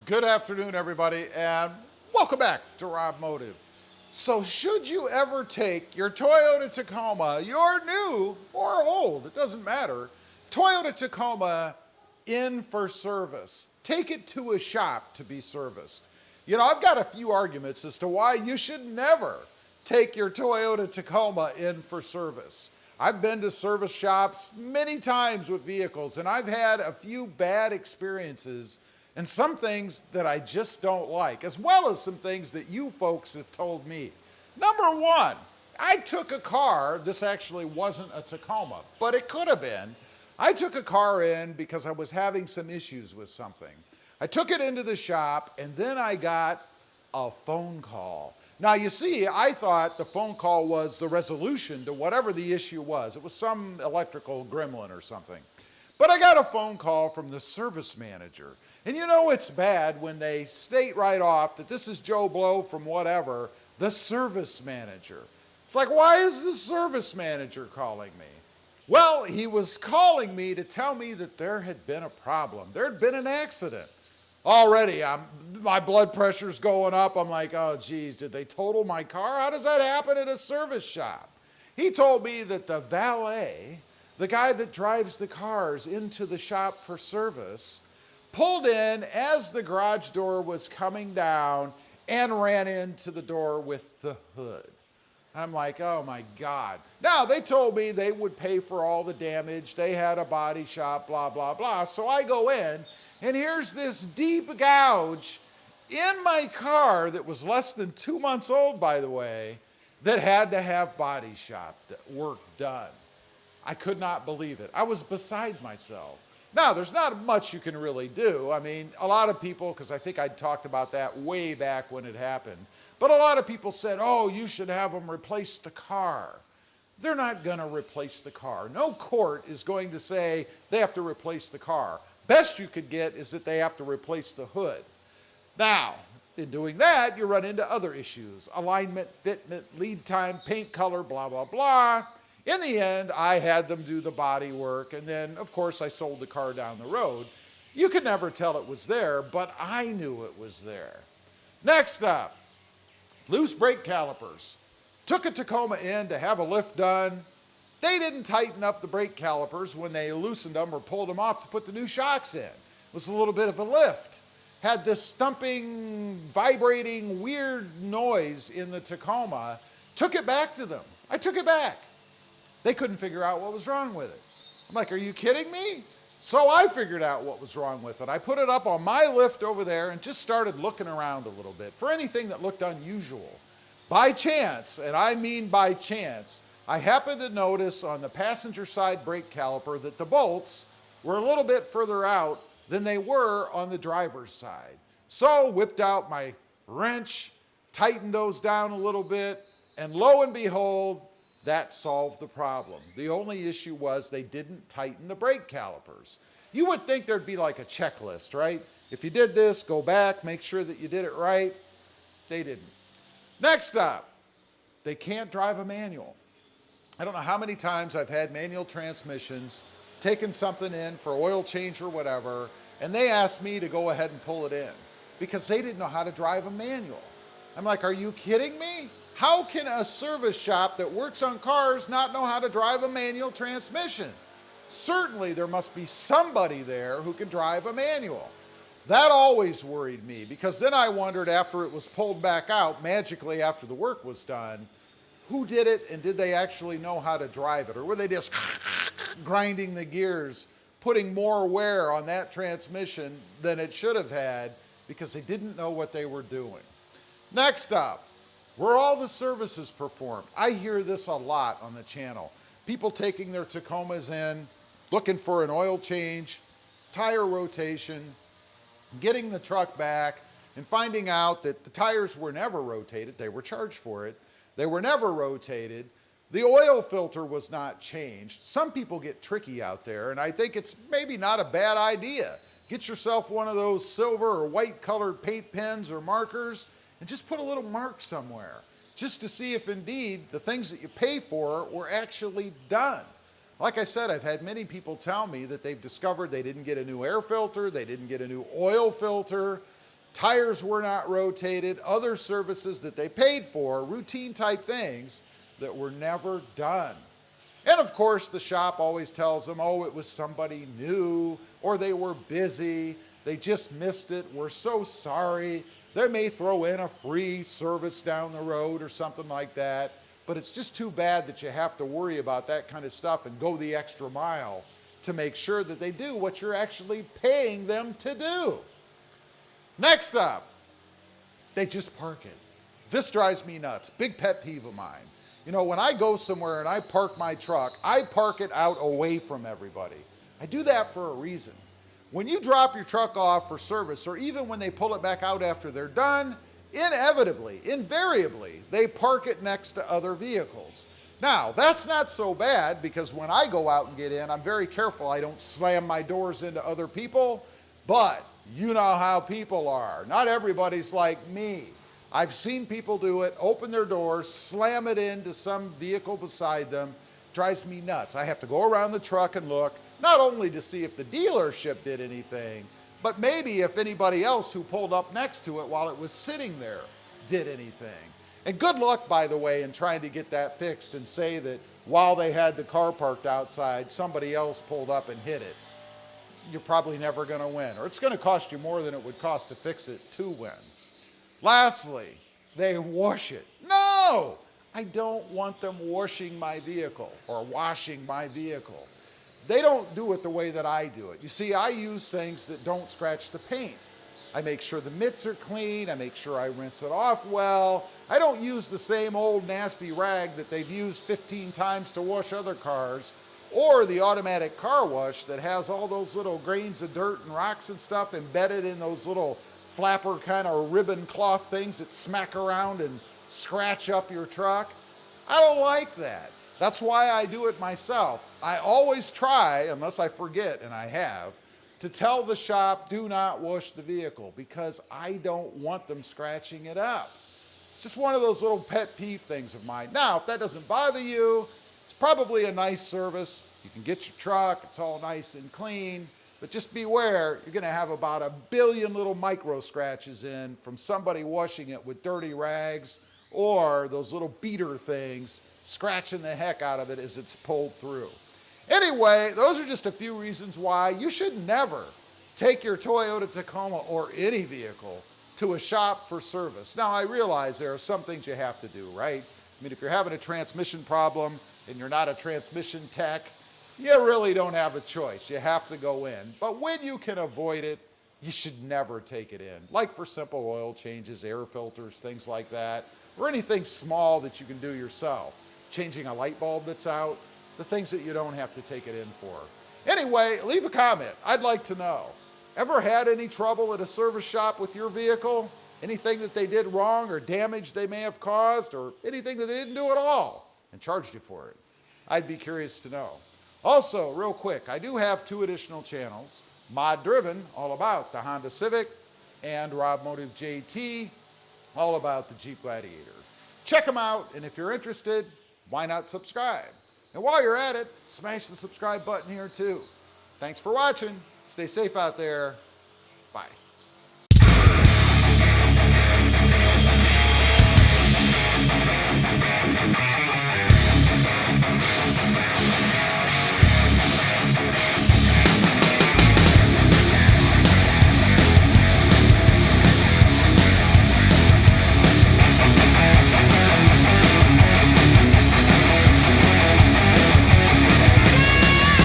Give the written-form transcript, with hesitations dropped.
Good afternoon, everybody, and welcome back to RobMotive. So should you ever take your Toyota Tacoma, your new or old, it doesn't matter, Toyota Tacoma in for service, take it to a shop to be serviced. You know, I've got a few arguments as to why you should never take your Toyota Tacoma in for service. I've been to service shops many times with vehicles, and I've had a few bad experiences and some things that I just don't like, as well as some things that you folks have told me. Number one, I took a car, this actually wasn't a Tacoma, but it could have been. I took a car in because I was having some issues with something. I took it into the shop and then I got a phone call. Now you see, I thought the phone call was the resolution to whatever the issue was. It was some electrical gremlin or something. But I got a phone call from the service manager. And you know it's bad when they state right off that this is Joe Blow from whatever, the service manager. It's like, why is the service manager calling me? Well, he was calling me to tell me that there had been a problem. There had been an accident. Already, my blood pressure's going up. I'm like, oh geez, did they total my car? How does that happen at a service shop? He told me that the valet, the guy that drives the cars into the shop for service, pulled in as the garage door was coming down and ran into the door with the hood. I'm like, oh my God. Now, they told me they would pay for all the damage. They had a body shop, blah, blah, blah. So I go in, and here's this deep gouge in my car that was less than 2 months old, by the way, that had to have body shop work done. I could not believe it. I was beside myself. Now, there's not much you can really do. I mean, a lot of people, because I think I talked about that way back when it happened, but a lot of people said, oh, you should have them replace the car. They're not going to replace the car. No court is going to say they have to replace the car. Best you could get is that they have to replace the hood. Now, in doing that, you run into other issues. Alignment, fitment, lead time, paint color, blah, blah, blah. In the end, I had them do the body work, and then, of course, I sold the car down the road. You could never tell it was there, but I knew it was there. Next up, loose brake calipers. Took a Tacoma in to have a lift done. They didn't tighten up the brake calipers when they loosened them or pulled them off to put the new shocks in. It was a little bit of a lift. Had this stumping, vibrating, weird noise in the Tacoma. Took it back to them. I took it back. They couldn't figure out what was wrong with it. I'm like, are you kidding me? So I figured out what was wrong with it. I put it up on my lift over there and just started looking around a little bit for anything that looked unusual. By chance, and I mean by chance, I happened to notice on the passenger side brake caliper that the bolts were a little bit further out than they were on the driver's side. So whipped out my wrench, tightened those down a little bit, and lo and behold, that solved the problem. The only issue was they didn't tighten the brake calipers. You would think there'd be like a checklist, right? If you did this, go back, make sure that you did it right. They didn't. Next up, they can't drive a manual. I don't know how many times I've had manual transmissions, taken something in for oil change or whatever, and they asked me to go ahead and pull it in because they didn't know how to drive a manual. I'm like, are you kidding me? How can a service shop that works on cars not know how to drive a manual transmission? Certainly there must be somebody there who can drive a manual. That always worried me because then I wondered after it was pulled back out, magically after the work was done, who did it and did they actually know how to drive it? Or were they just grinding the gears, putting more wear on that transmission than it should have had because they didn't know what they were doing? Next up, were all the services performed? I hear this a lot on the channel. People taking their Tacomas in, looking for an oil change, tire rotation, getting the truck back, and finding out that the tires were never rotated. They were charged for it. They were never rotated. The oil filter was not changed. Some people get tricky out there, and I think it's maybe not a bad idea. Get yourself one of those silver or white colored paint pens or markers and just put a little mark somewhere just to see if indeed the things that you pay for were actually done. Like I said, I've had many people tell me that they've discovered they didn't get a new air filter, they didn't get a new oil filter. tires were not rotated, other services that they paid for, routine type things that were never done. And of course, the shop always tells them, oh, it was somebody new, or they were busy, they just missed it, we're so sorry. They may throw in a free service down the road or something like that, but it's just too bad that you have to worry about that kind of stuff and go the extra mile to make sure that they do what you're actually paying them to do. Next up, they just park it. This drives me nuts, big pet peeve of mine. You know, when I go somewhere and I park my truck, I park it out away from everybody. I do that for a reason. When you drop your truck off for service, or even when they pull it back out after they're done, inevitably, invariably, they park it next to other vehicles. Now, that's not so bad because when I go out and get in, I'm very careful. I don't slam my doors into other people, but you know how people are. Not everybody's like me. I've seen people do it, open their doors, slam it into some vehicle beside them. Drives me nuts. I have to go around the truck and look, not only to see if the dealership did anything, but maybe if anybody else who pulled up next to it while it was sitting there did anything. And good luck, by the way, in trying to get that fixed and say that while they had the car parked outside, somebody else pulled up and hit it. You're probably never going to win, or it's going to cost you more than it would cost to fix it to win. Lastly, they wash it. No, I don't want them washing my vehicle or washing my vehicle. They don't do it the way that I do it. You see, I use things that don't scratch the paint. I make sure the mitts are clean. I make sure I rinse it off well. I don't use the same old nasty rag that they've used 15 times to wash other cars, or the automatic car wash that has all those little grains of dirt and rocks and stuff embedded in those little flapper kind of ribbon cloth things that smack around and scratch up your truck. I don't like that. That's why I do it myself. I always try, unless I forget, and I have, to tell the shop, do not wash the vehicle, because I don't want them scratching it up. It's just one of those little pet peeve things of mine. Now, if that doesn't bother you, it's probably a nice service. You can get your truck, it's all nice and clean, but just beware, you're gonna have about 1 billion little micro scratches in from somebody washing it with dirty rags or those little beater things scratching the heck out of it as it's pulled through. Anyway, those are just a few reasons why you should never take your Toyota Tacoma or any vehicle to a shop for service. Now, I realize there are some things you have to do, right? I mean, if you're having a transmission problem and you're not a transmission tech, you really don't have a choice. You have to go in. But when you can avoid it, you should never take it in. Like for simple oil changes, air filters, things like that, or anything small that you can do yourself. Changing a light bulb that's out, the things that you don't have to take it in for. Anyway, leave a comment. I'd like to know. Ever had any trouble at a service shop with your vehicle? Anything that they did wrong or damage they may have caused, or anything that they didn't do at all and charged you for it? I'd be curious to know. Also, real quick, I do have 2 additional channels. Mod Driven, all about the Honda Civic, and RobMotive JT, all about the Jeep Gladiator. Check them out, and if you're interested, why not subscribe? And while you're at it, smash the subscribe button here too. Thanks for watching. Stay safe out there. Bye.